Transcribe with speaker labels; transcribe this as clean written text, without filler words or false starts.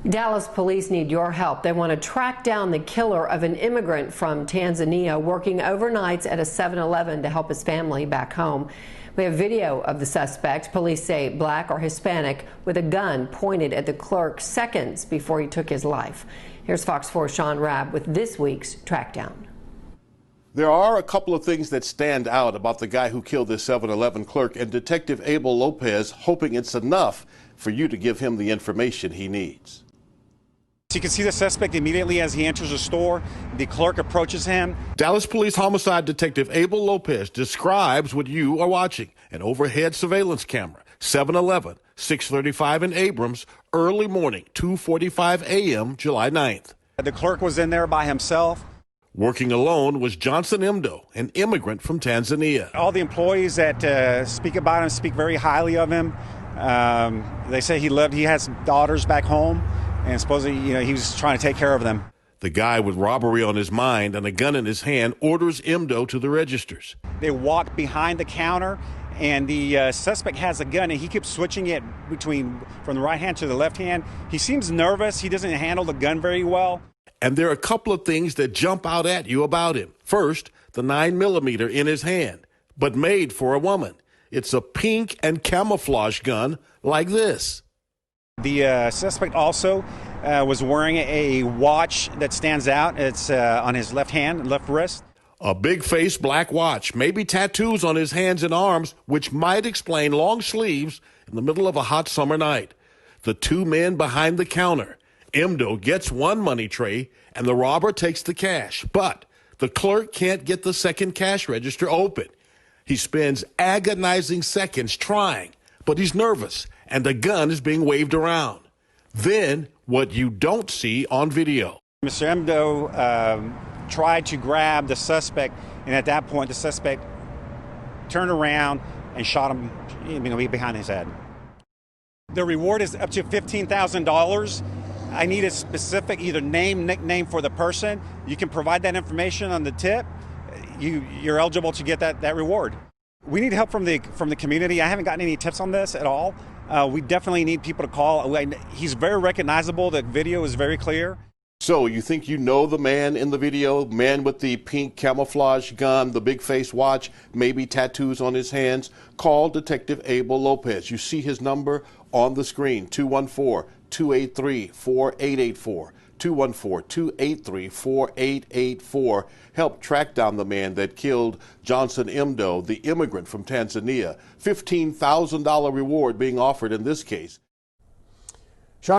Speaker 1: Dallas police need your help. They want to track down the killer of an immigrant from Tanzania working overnights at a 7-Eleven to help his family back home. We have video of the suspect, police say black or Hispanic, with a gun pointed at the clerk seconds before he took his life. Here's Fox 4's Sean Rabb with this week's Trackdown.
Speaker 2: There are a couple of things that stand out about the guy who killed this 7-Eleven clerk, and Detective Abel Lopez hoping it's enough for you to give him the information he needs.
Speaker 3: You can see the suspect immediately as he enters the store. The clerk approaches him.
Speaker 2: Dallas Police Homicide Detective Abel Lopez describes what you are watching. An overhead surveillance camera, 7-Eleven, 635 in Abrams, early morning, 2:45 a.m., July 9th.
Speaker 3: The clerk was in there by himself.
Speaker 2: Working alone was Johnson Mdo, an immigrant from Tanzania.
Speaker 3: All the employees that speak about him speak very highly of him. They say he has daughters back home, and supposedly, he was trying to take care of them.
Speaker 2: The guy with robbery on his mind and a gun in his hand orders Mdo to the registers.
Speaker 3: They walk behind the counter, and the suspect has a gun, and he keeps switching it from the right hand to the left hand. He seems nervous. He doesn't handle the gun very well.
Speaker 2: And there are a couple of things that jump out at you about him. First, the 9mm in his hand, but made for a woman. It's a pink and camouflage gun like this.
Speaker 3: The suspect also was wearing a watch that stands out. It's on his left hand, left wrist.
Speaker 2: A big face black watch, maybe tattoos on his hands and arms, which might explain long sleeves in the middle of a hot summer night. The two men behind the counter. Mdo gets one money tray and the robber takes the cash, but the clerk can't get the second cash register open. He spends agonizing seconds trying, but he's nervous and the gun is being waved around. Then what you don't see on video.
Speaker 3: Mr. Mdo tried to grab the suspect, and at that point the suspect turned around and shot him behind his head. The reward is up to $15,000. I need a specific either name, nickname for the person. You can provide that information on the tip. You're eligible to get that reward. We need help from the community. I haven't gotten any tips on this at all. We definitely need people to call. He's very recognizable. The video is very clear.
Speaker 2: So you think you know the man in the video, man with the pink camouflage gun, the big face watch, maybe tattoos on his hands? Call Detective Abel Lopez. You see his number on the screen, 214-283-4884. 214-283-4884. Help track down the man that killed Johnson Mdo, the immigrant from Tanzania. $15,000 reward being offered in this case.